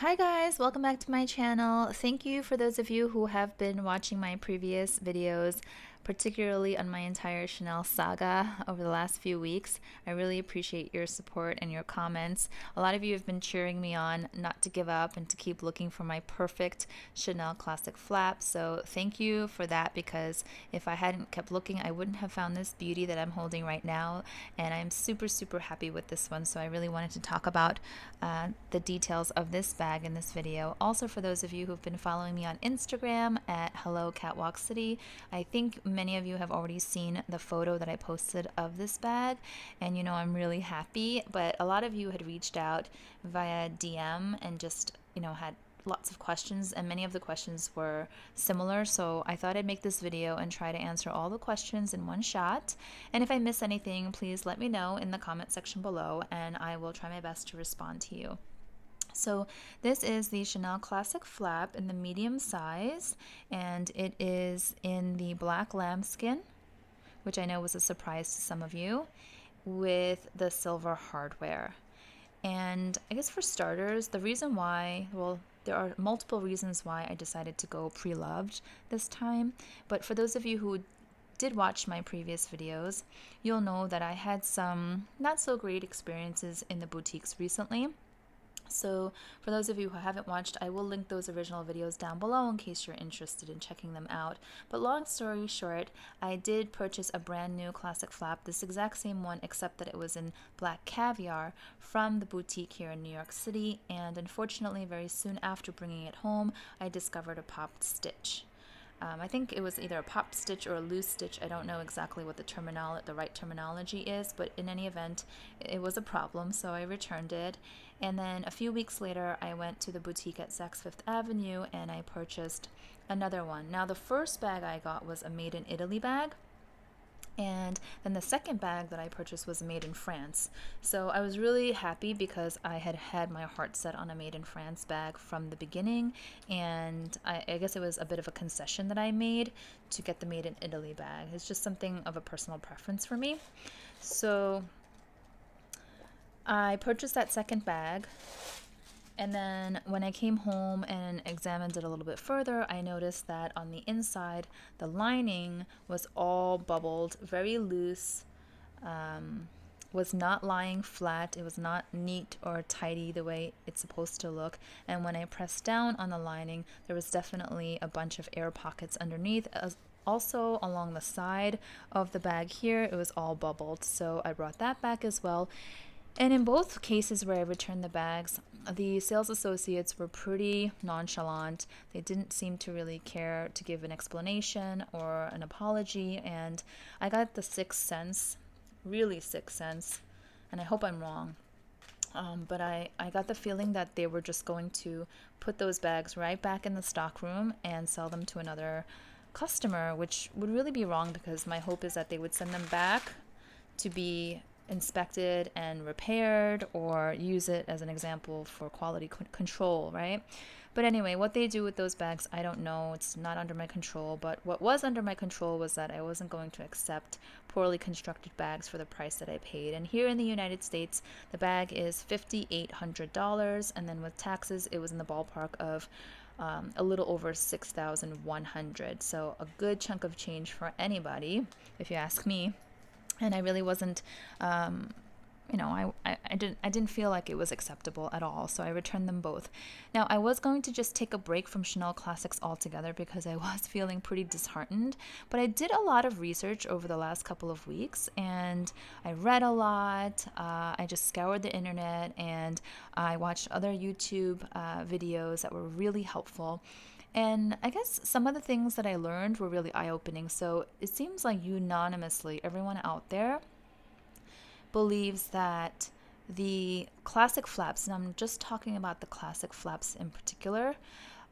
Hi guys, welcome back to my channel. Thank you for those of you who have been watching my previous videos, particularly on my entire Chanel saga over the last few weeks. I really appreciate your support and your comments. A lot of you have been cheering me on not to give up and to keep looking for my perfect Chanel classic flap. So thank you for that, because if I hadn't kept looking, I wouldn't have found this beauty that I'm holding right now. And I'm super happy with this one. So I really wanted to talk about the details of this bag in this video. Also, for those of you who've been following me on Instagram at Hello Catwalk City, I think many of you have already seen the photo that I posted of this bag, and you know I'm really happy. But a lot of you had reached out via DM and just had lots of questions, and many of the questions were similar, so I thought I'd make this video and try to answer all the questions in one shot. And if I miss anything, please let me know in the comment section below and I will try my best to respond to you. So this is the Chanel Classic Flap in the medium size, and it is in the black lambskin, which I know was a surprise to some of you, with the silver hardware. And I guess for starters, the reason why, well, there are multiple reasons why I decided to go pre-loved this time. But for those of you who did watch my previous videos, you'll know that I had some not so great experiences in the boutiques recently. So for those of you who haven't watched, I will link those original videos down below in case you're interested in checking them out. But long story short, I did purchase a brand new classic flap, this exact same one except that it was in black caviar, from the boutique here in New York City, and unfortunately very soon after bringing it home, I discovered a popped stitch. I think it was either a pop stitch or a loose stitch. I don't know exactly what the right terminology is, but in any event, it was a problem, so I returned it. And then a few weeks later, I went to the boutique at Saks Fifth Avenue and I purchased another one. Now, the first bag I got was a made in Italy bag. And then the second bag that I purchased was made in France. So I was really happy because I had had my heart set on a made in France bag from the beginning. And I guess it was a bit of a concession that I made to get the made in Italy bag. It's just something of a personal preference for me. So I purchased that second bag. And then when I came home and examined it a little bit further, I noticed that on the inside, the lining was all bubbled, very loose, was not lying flat. It was not neat or tidy the way it's supposed to look. And when I pressed down on the lining, there was definitely a bunch of air pockets underneath. Also, along the side of the bag here, it was all bubbled. So I brought that back as well. And in both cases where I returned the bags, the sales associates were pretty nonchalant. They didn't seem to really care to give an explanation or an apology. And I got the sixth sense, really sixth sense, and I hope I'm wrong. But I got the feeling that they were just going to put those bags right back in the stock room and sell them to another customer, which would really be wrong, because my hope is that they would send them back to be inspected and repaired, or use it as an example for quality control, right? But anyway, what they do with those bags, I don't know. It's not under my control. But what was under my control was that I wasn't going to accept poorly constructed bags for the price that I paid. And here in the United States, the bag is $5,800, and then with taxes, it was in the ballpark of a little over $6,100. So a good chunk of change for anybody, if you ask me. And I really wasn't, I didn't feel like it was acceptable at all, so I returned them both. Now, I was going to just take a break from Chanel Classics altogether because I was feeling pretty disheartened, but I did a lot of research over the last couple of weeks, and I read a lot. I just scoured the internet, and I watched other YouTube videos that were really helpful. And I guess some of the things that I learned were really eye-opening. So it seems like unanimously, everyone out there believes that the classic flaps, and I'm just talking about the classic flaps in particular,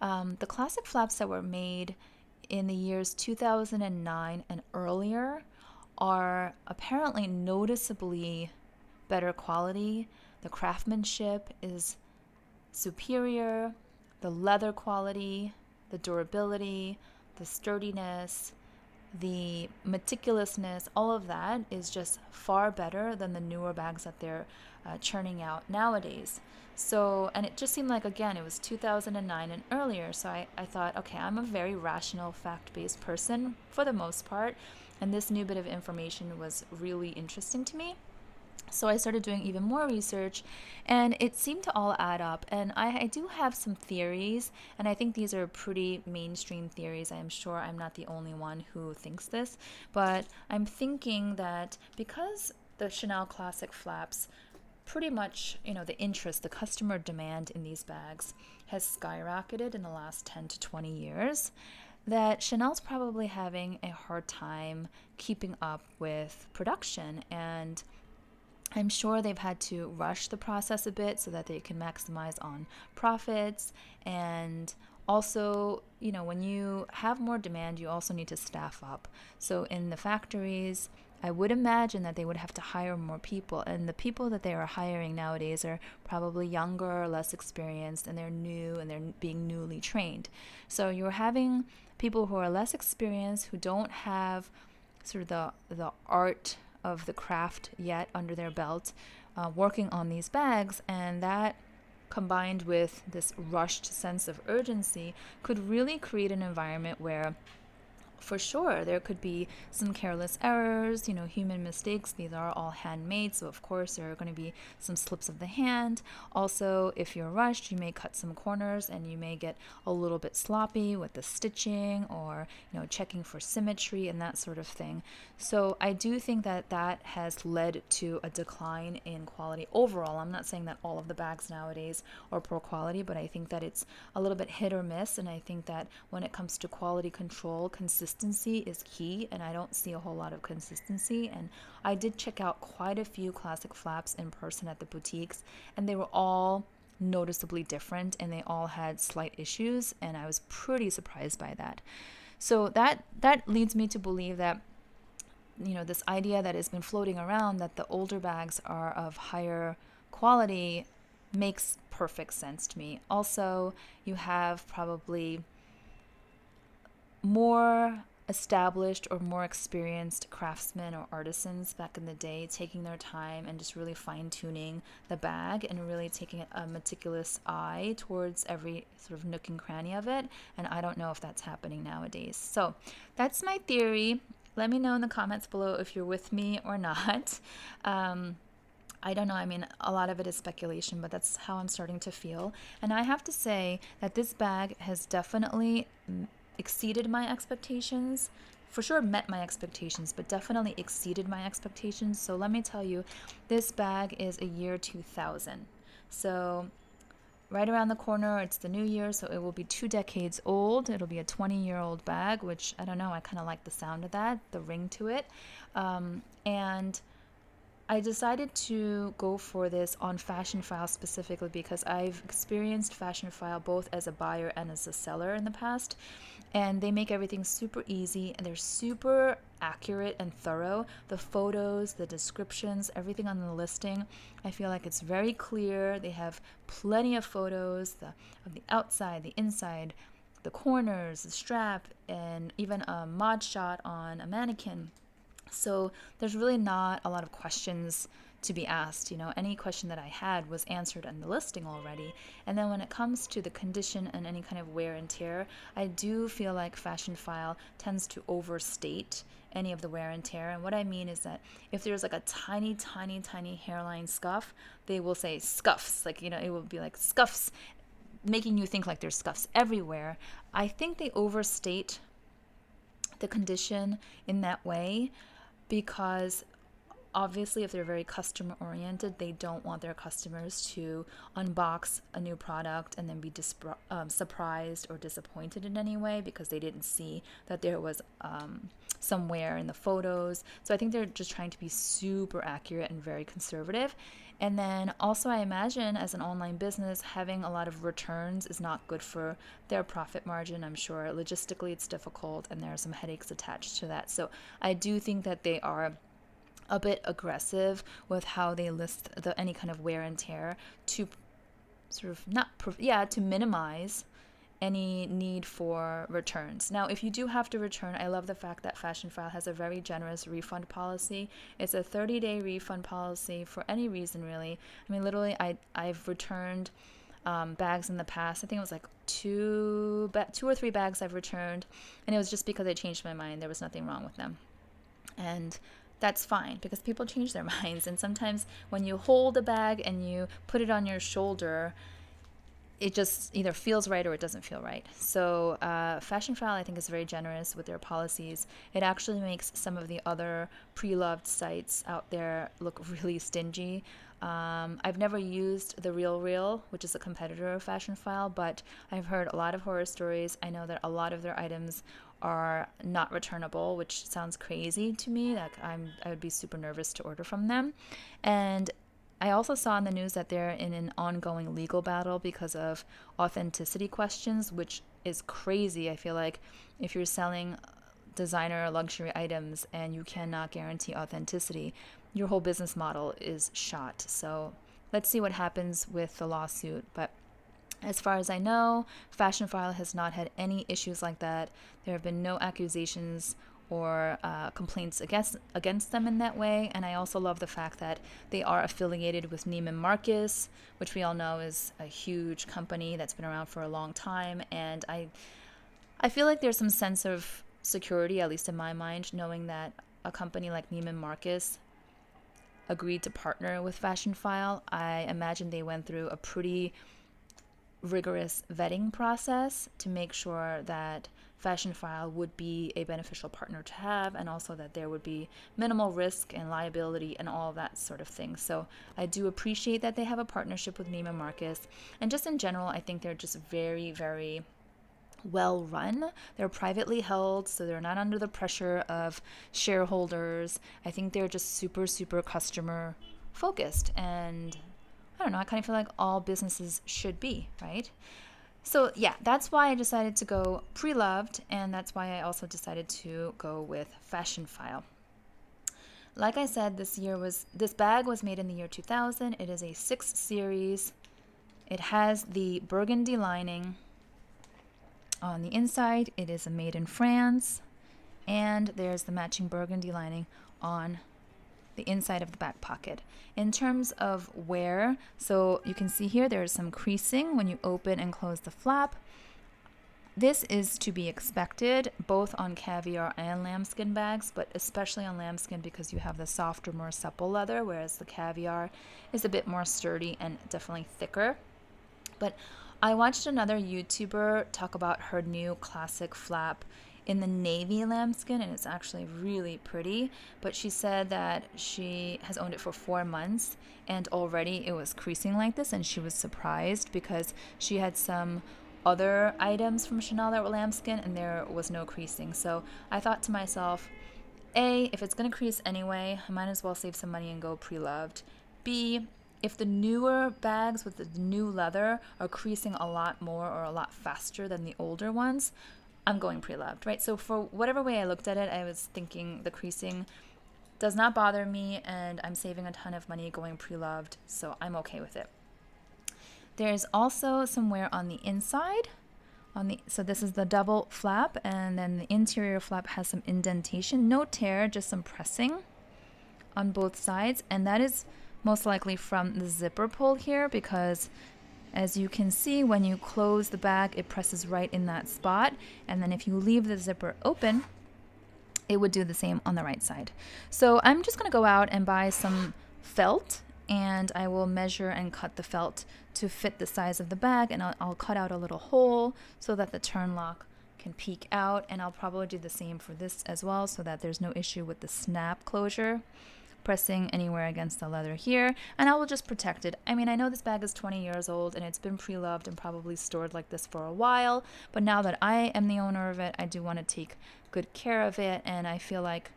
the classic flaps that were made in the years 2009 and earlier are apparently noticeably better quality. The craftsmanship is superior, the leather quality, the durability, the sturdiness, the meticulousness, all of that is just far better than the newer bags that they're churning out nowadays. So, and it just seemed like, again, it was 2009 and earlier. So I thought, okay, I'm a very rational, fact based person for the most part. And this new bit of information was really interesting to me. So I started doing even more research, and it seemed to all add up. And I do have some theories, and I think these are pretty mainstream theories. I am sure I'm not the only one who thinks this, but I'm thinking that because the Chanel Classic flaps pretty much, the interest, the customer demand in these bags has skyrocketed in the last 10 to 20 years, that Chanel's probably having a hard time keeping up with production. And I'm sure they've had to rush the process a bit so that they can maximize on profits. And also, when you have more demand, you also need to staff up. So in the factories, I would imagine that they would have to hire more people. And the people that they are hiring nowadays are probably younger, less experienced, and they're new and they're being newly trained. So you're having people who are less experienced, who don't have sort of the art of the craft yet under their belt, working on these bags, and that combined with this rushed sense of urgency could really create an environment where for sure there could be some careless errors, human mistakes. These are all handmade, so of course there are going to be some slips of the hand. Also, if you're rushed, you may cut some corners and you may get a little bit sloppy with the stitching, or checking for symmetry and that sort of thing. So I do think that that has led to a decline in quality overall. I'm not saying that all of the bags nowadays are poor quality, but I think that it's a little bit hit or miss. And I think that when it comes to quality control, consistency is key, and I don't see a whole lot of consistency. And I did check out quite a few classic flaps in person at the boutiques, and they were all noticeably different, and they all had slight issues, and I was pretty surprised by that. So that leads me to believe that this idea that has been floating around that the older bags are of higher quality makes perfect sense to me. Also, you have probably more established or more experienced craftsmen or artisans back in the day taking their time and just really fine-tuning the bag and really taking a meticulous eye towards every sort of nook and cranny of it. And I don't know if that's happening nowadays. So that's my theory. Let me know in the comments below if you're with me or not. I don't know. I mean, a lot of it is speculation, but that's how I'm starting to feel. And I have to say that this bag has definitely exceeded my expectations. For sure met my expectations, but definitely exceeded my expectations. So let me tell you, this bag is a year 2000. So right around the corner, it's the new year, so it will be 2 decades old. It'll be a 20-year-old bag, which I don't know, I kind of like the sound of that, the ring to it. And I decided to go for this on Fashionforhouse specifically because I've experienced Fashionforhouse both as a buyer and as a seller in the past. And they make everything super easy, and they're super accurate and thorough. The photos, the descriptions, everything on the listing, I feel like it's very clear. They have plenty of photos of the outside, the inside, the corners, the strap, and even a mod shot on a mannequin. So there's really not a lot of questions to be asked. Any question that I had was answered in the listing already. And then when it comes to the condition and any kind of wear and tear, I do feel like Fashionforhouse tends to overstate any of the wear and tear. And what I mean is that if there's like a tiny, tiny, tiny hairline scuff, they will say scuffs. Like, it will be like scuffs, making you think like there's scuffs everywhere. I think they overstate the condition in that way because obviously, if they're very customer oriented, they don't want their customers to unbox a new product and then be surprised or disappointed in any way because they didn't see that there was some wear in the photos. So I think they're just trying to be super accurate and very conservative. And then also, I imagine as an online business, having a lot of returns is not good for their profit margin. I'm sure logistically it's difficult and there are some headaches attached to that. So I do think that they are a bit aggressive with how they list any kind of wear and tear to sort of to minimize any need for returns. Now, if you do have to return, I love the fact that Fashionfile has a very generous refund policy. It's a 30-day refund policy for any reason, really. I mean, literally, I've returned bags in the past. I think it was like two or three bags I've returned, and it was just because I changed my mind. There was nothing wrong with them. And that's fine because people change their minds. And sometimes when you hold a bag and you put it on your shoulder, it just either feels right or it doesn't feel right. So Fashionfile, I think, is very generous with their policies. It actually makes some of the other pre-loved sites out there look really stingy. I've never used The Real, which is a competitor of Fashionfile, but I've heard a lot of horror stories. I know that a lot of their items are not returnable, which sounds crazy to me. Like I would be super nervous to order from them. And I also saw in the news that they're in an ongoing legal battle because of authenticity questions, which is crazy. I feel like if you're selling designer luxury items and you cannot guarantee authenticity, your whole business model is shot. So let's see what happens with the lawsuit. But as far as I know, Fashionfile has not had any issues like that. There have been no accusations or complaints against them in that way. And I also love the fact that they are affiliated with Neiman Marcus, which we all know is a huge company that's been around for a long time. And I feel like there's some sense of security, at least in my mind, knowing that a company like Neiman Marcus agreed to partner with Fashionfile. I imagine they went through a pretty rigorous vetting process to make sure that Fashionfile would be a beneficial partner to have, and also that there would be minimal risk and liability and all of that sort of thing. So I do appreciate that they have a partnership with Neiman Marcus. And just in general, I think they're just very, very well run. They're privately held, so they're not under the pressure of shareholders. I think they're just super, super customer focused. And I don't know, I kind of feel like all businesses should be, right? So yeah, that's why I decided to go Preloved, and that's why I also decided to go with Fashionfile. Like I said, this bag was made in the year 2000. It is a 6 series. It has the burgundy lining on the inside. It is made in France, and there's the matching burgundy lining on the inside of the back pocket. In terms of wear, so you can see here there is some creasing when you open and close the flap. This is to be expected both on caviar and lambskin bags, but especially on lambskin because you have the softer, more supple leather, whereas the caviar is a bit more sturdy and definitely thicker. But I watched another YouTuber talk about her new classic flap in the navy lambskin, and it's actually really pretty. But she said that she has owned it for 4 months, and already it was creasing like this, and she was surprised because she had some other items from Chanel that were lambskin, and there was no creasing. So I thought to myself, A, if it's going to crease anyway, I might as well save some money and go Preloved. B, if the newer bags with the new leather are creasing a lot more or a lot faster than the older ones, I'm going Preloved, right? So for whatever way I looked at it, I was thinking the creasing does not bother me, and I'm saving a ton of money going Preloved, so I'm okay with it. There's also some wear on the inside. So this is the double flap, and then the interior flap has some indentation. No tear, just some pressing on both sides, and that is most likely from the zipper pull here because as you can see, when you close the bag, it presses right in that spot. And then if you leave the zipper open, it would do the same on the right side. So I'm just going to go out and buy some felt, and I will measure and cut the felt to fit the size of the bag. And I'll cut out a little hole so that the turn lock can peek out. And I'll probably do the same for this as well so that there's no issue with the snap closure pressing anywhere against the leather here, and I will just protect it. I mean, I know this bag is 20 years old and it's been pre-loved and probably stored like this for a while, but now that I am the owner of it, I do want to take good care of it, and I feel like,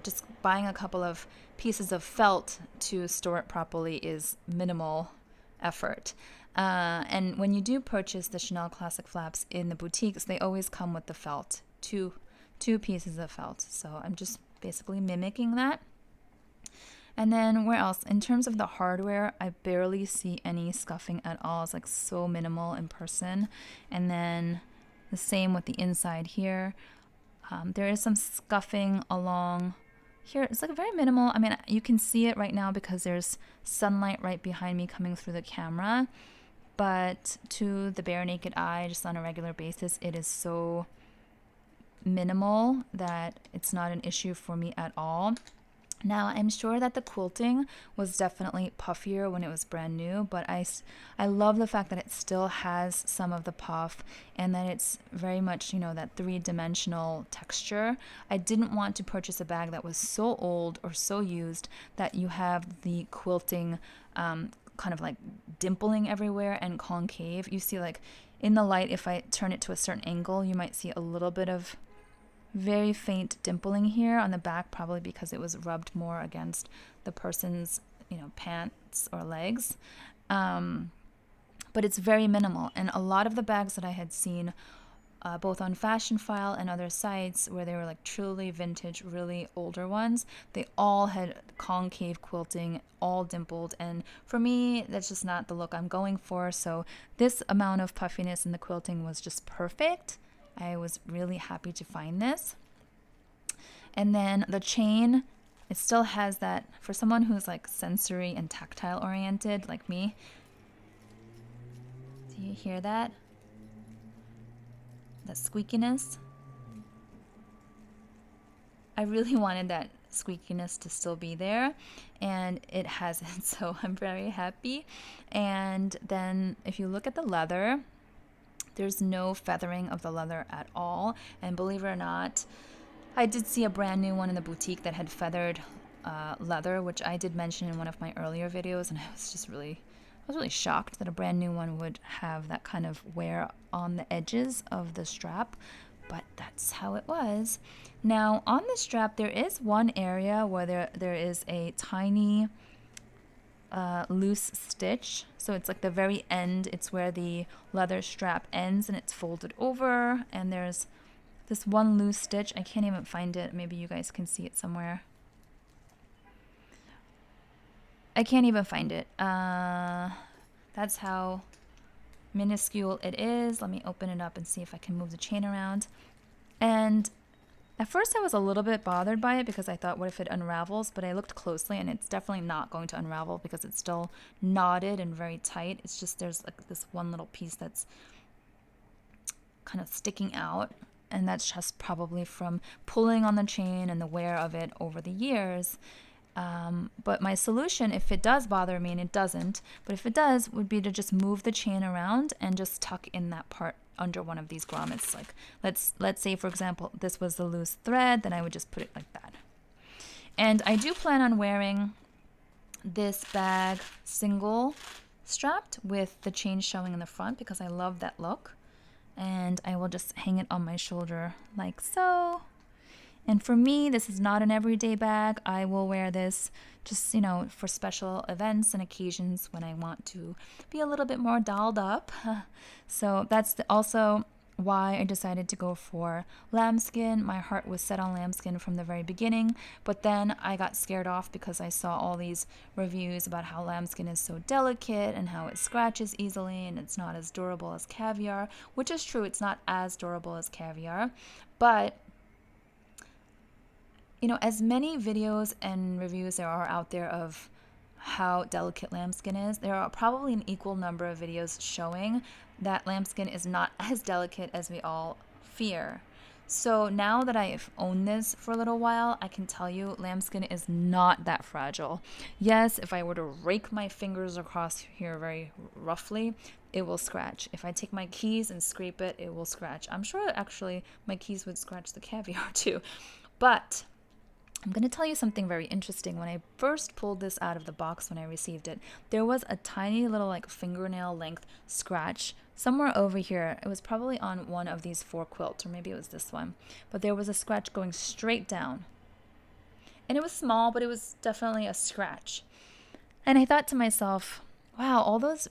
just buying a couple of pieces of felt to store it properly is minimal effort. And when you do purchase the Chanel Classic flaps in the boutiques, they always come with the felt, two pieces of felt. So I'm just basically mimicking that. And then where else? In terms of the hardware, I barely see any scuffing at all. It's like so minimal in person. And then the same with the inside here. There is some scuffing along here. It's like very minimal. I mean, you can see it right now because there's sunlight right behind me coming through the camera. But to the bare naked eye, just on a regular basis, it is so minimal that it's not an issue for me at all. Now, I'm sure that the quilting was definitely puffier when it was brand new, but I love the fact that it still has some of the puff and that it's very much, you know, that three-dimensional texture. I didn't want to purchase a bag that was so old or so used that you have the quilting kind of like dimpling everywhere and concave. You see, like in the light, if I turn it to a certain angle, you might see a little bit of very faint dimpling here on the back, probably because it was rubbed more against the person's, you know, pants or legs. But it's very minimal. And a lot of the bags that I had seen, both on Fashionfile and other sites where they were like truly vintage, really older ones, they all had concave quilting, all dimpled. And for me, that's just not the look I'm going for. So this amount of puffiness in the quilting was just perfect. I was really happy to find this. And then the chain, it still has that, for someone who's like sensory and tactile oriented like me. Do you hear that? That squeakiness? I really wanted that squeakiness to still be there, and it hasn't, so I'm very happy. And then if you look at the leather, there's no feathering of the leather at all. And believe it or not, I did see a brand new one in the boutique that had feathered leather, which I did mention in one of my earlier videos, and I was really shocked that a brand new one would have that kind of wear on the edges of the strap, but that's how it was. Now, on the strap, there is one area where there is a tiny loose stitch. So it's like the very end, it's where the leather strap ends and it's folded over, and there's this one loose stitch. I can't even find it. Maybe you guys can see it somewhere. I can't even find it. That's how minuscule it is. Let me open it up and see if I can move the chain around. And at first I was a little bit bothered by it because I thought, what if it unravels? But I looked closely and it's definitely not going to unravel because it's still knotted and very tight. It's just there's like this one little piece that's kind of sticking out, and that's just probably from pulling on the chain and the wear of it over the years. But my solution, if it does bother me, and it doesn't, but if it does, would be to just move the chain around and just tuck in that part under one of these grommets. Like let's say, for example, this was the loose thread, then I would just put it like that. And I do plan on wearing this bag single strapped with the chain showing in the front because I love that look. And I will just hang it on my shoulder like so. And for me, this is not an everyday bag. I will wear this just, you know, for special events and occasions when I want to be a little bit more dolled up. So that's also why I decided to go for lambskin. My heart was set on lambskin from the very beginning, but then I got scared off because I saw all these reviews about how lambskin is so delicate and how it scratches easily and it's not as durable as caviar, which is true. It's not as durable as caviar, but you know, as many videos and reviews there are out there of how delicate lambskin is, there are probably an equal number of videos showing that lambskin is not as delicate as we all fear. So now that I've owned this for a little while, I can tell you lambskin is not that fragile. Yes, if I were to rake my fingers across here very roughly, it will scratch. If I take my keys and scrape it, it will scratch. I'm sure actually my keys would scratch the caviar too. But I'm going to tell you something very interesting. When I first pulled this out of the box when I received it, there was a tiny little like fingernail length scratch somewhere over here. It was probably on one of these 4 quilts, or maybe it was this one. But there was a scratch going straight down. And it was small, but it was definitely a scratch. And I thought to myself, wow, all those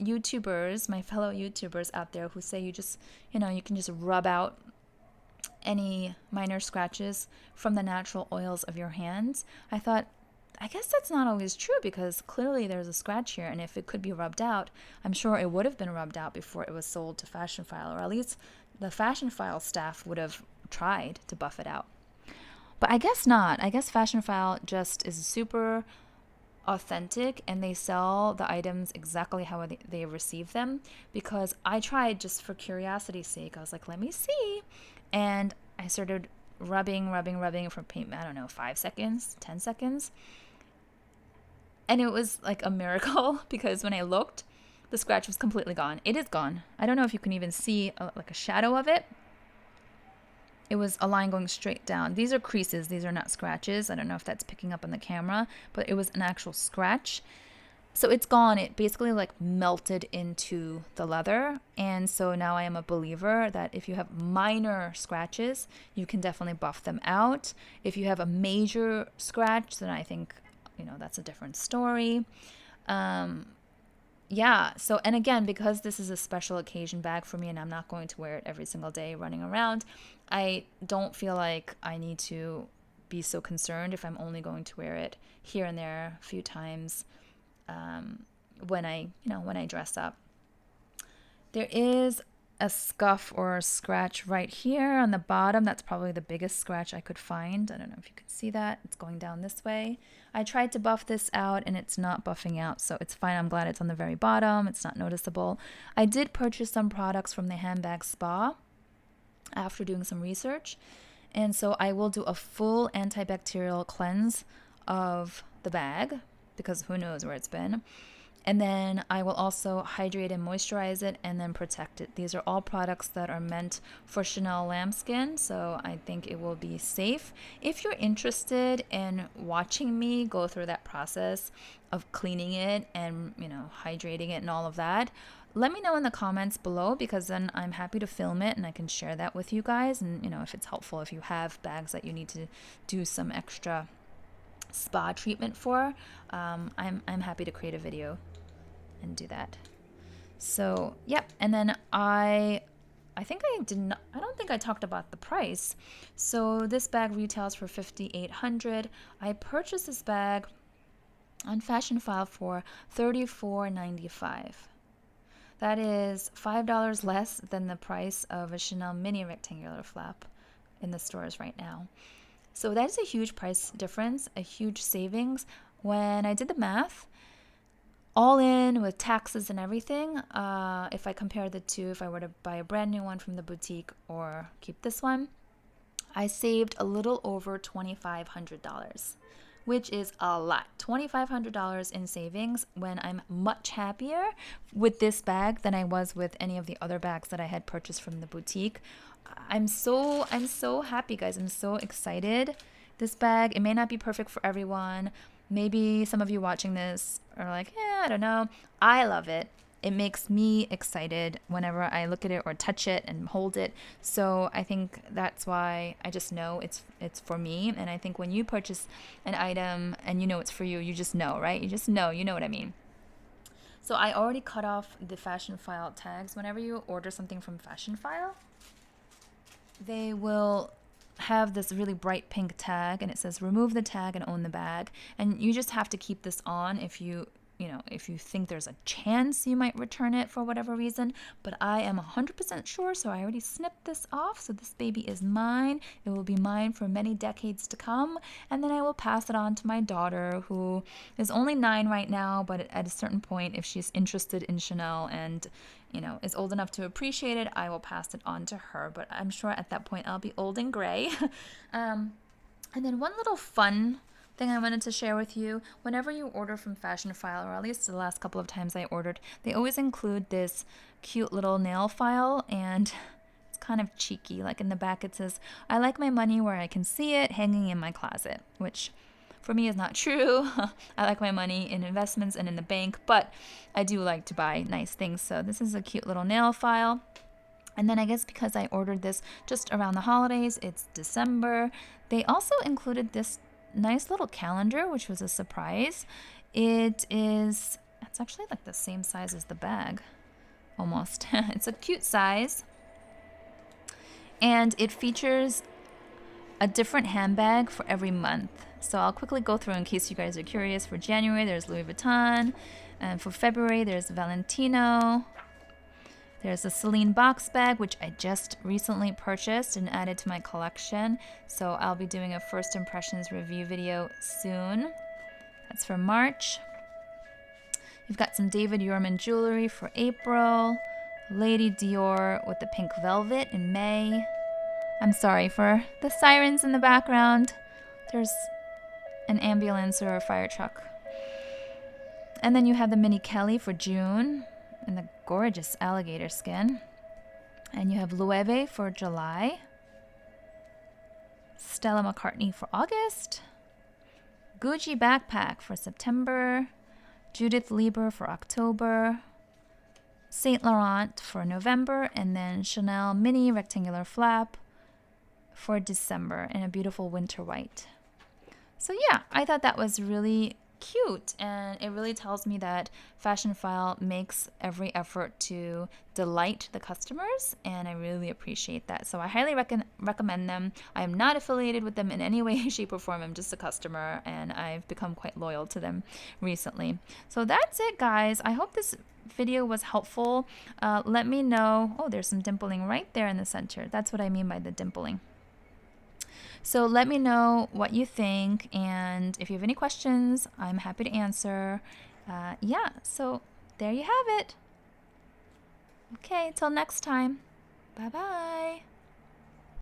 YouTubers, my fellow YouTubers out there who say you just, you know, you can just rub out any minor scratches from the natural oils of your hands. I thought, I guess that's not always true because clearly there's a scratch here, and if it could be rubbed out, I'm sure it would have been rubbed out before it was sold to Fashionfile, or at least the Fashionfile staff would have tried to buff it out. But I guess not. I guess Fashionfile just is super authentic and they sell the items exactly how they receive them, because I tried just for curiosity's sake. I was like, let me see. And I started rubbing for paint, I don't know, 5 seconds, 10 seconds. And it was like a miracle because when I looked, the scratch was completely gone. It is gone. I don't know if you can even see like a shadow of it. It was a line going straight down. These are creases. These are not scratches. I don't know if that's picking up on the camera, but it was an actual scratch. So it's gone. It basically like melted into the leather. And so now I am a believer that if you have minor scratches, you can definitely buff them out. If you have a major scratch, then I think, that's a different story. Yeah. So, and again, because this is a special occasion bag for me and I'm not going to wear it every single day running around, I don't feel like I need to be so concerned if I'm only going to wear it here and there a few times when I dress up. There is a scuff or a scratch right here on the bottom. That's probably the biggest scratch I could find. I don't know if you can see that. It's going down this way. I tried to buff this out and it's not buffing out, so it's fine. I'm glad it's on the very bottom. It's not noticeable. I did purchase some products from the Handbag Spa after doing some research, and so I will do a full antibacterial cleanse of the bag because who knows where it's been. And then I will also hydrate and moisturize it and then protect it. These are all products that are meant for Chanel lambskin, so I think it will be safe. If you're interested in watching me go through that process of cleaning it and, hydrating it and all of that, let me know in the comments below, because then I'm happy to film it and I can share that with you guys. And, if it's helpful, if you have bags that you need to do some extra spa treatment for, I'm happy to create a video and do that. So, yep. And then I don't think I talked about the price. So this bag retails for $5,800. I purchased this bag on Fashionfile for $34.95. That is $5 less than the price of a Chanel mini rectangular flap in the stores right now. So that is a huge price difference, a huge savings. When I did the math, all in with taxes and everything, if I compare the two, if I were to buy a brand new one from the boutique or keep this one, I saved a little over $2,500, which is a lot. $2,500 in savings when I'm much happier with this bag than I was with any of the other bags that I had purchased from the boutique. I'm so happy, guys. I'm so excited. This bag, it may not be perfect for everyone. Maybe some of you watching this are like, I don't know. I love it. It makes me excited whenever I look at it or touch it and hold it. So I think that's why I just know it's for me. And I think when you purchase an item and it's for you, you just know, right? You just know, you know what I mean. So I already cut off the Fashionfile tags. Whenever you order something from Fashionfile, they will have this really bright pink tag and it says remove the tag and own the bag, and you just have to keep this on if you think there's a chance you might return it for whatever reason. But I am 100% sure, so I already snipped this off. So this baby is mine. It will be mine for many decades to come, and then I will pass it on to my daughter, who is only 9 right now, but at a certain point, if she's interested in Chanel and is old enough to appreciate it, I will pass it on to her. But I'm sure at that point I'll be old and gray. And then one little fun thing I wanted to share with you: whenever you order from Fashionfile, or at least the last couple of times I ordered, they always include this cute little nail file, and it's kind of cheeky. Like in the back it says, I like my money where I can see it, hanging in my closet, which for me is not true. I like my money in investments and in the bank, but I do like to buy nice things. So this is a cute little nail file. And then I guess because I ordered this just around the holidays, it's December, they also included this nice little calendar, which was a surprise. It's actually like the same size as the bag, almost. It's a cute size, and it features a different handbag for every month. So I'll quickly go through in case you guys are curious. For January, there's Louis Vuitton. And for February, there's Valentino. There's a Celine box bag, which I just recently purchased and added to my collection. So I'll be doing a first impressions review video soon. That's for March. We've got some David Yurman jewelry for April. Lady Dior with the pink velvet in May. I'm sorry for the sirens in the background. There's an ambulance or a fire truck. And then you have the Mini Kelly for June in the gorgeous alligator skin. And you have Loewe for July. Stella McCartney for August. Gucci backpack for September. Judith Lieber for October. Saint Laurent for November. And then Chanel mini rectangular flap for December in a beautiful winter white. So yeah, I thought that was really cute, and it really tells me that Fashionphile makes every effort to delight the customers, and I really appreciate that. So I highly recommend them. I am not affiliated with them in any way, shape, or form. I'm just a customer, and I've become quite loyal to them recently. So that's it, guys. I hope this video was helpful. Let me know. Oh, there's some dimpling right there in the center. That's what I mean by the dimpling. So let me know what you think, and if you have any questions, I'm happy to answer. Yeah, so there you have it. Okay, till next time. Bye-bye.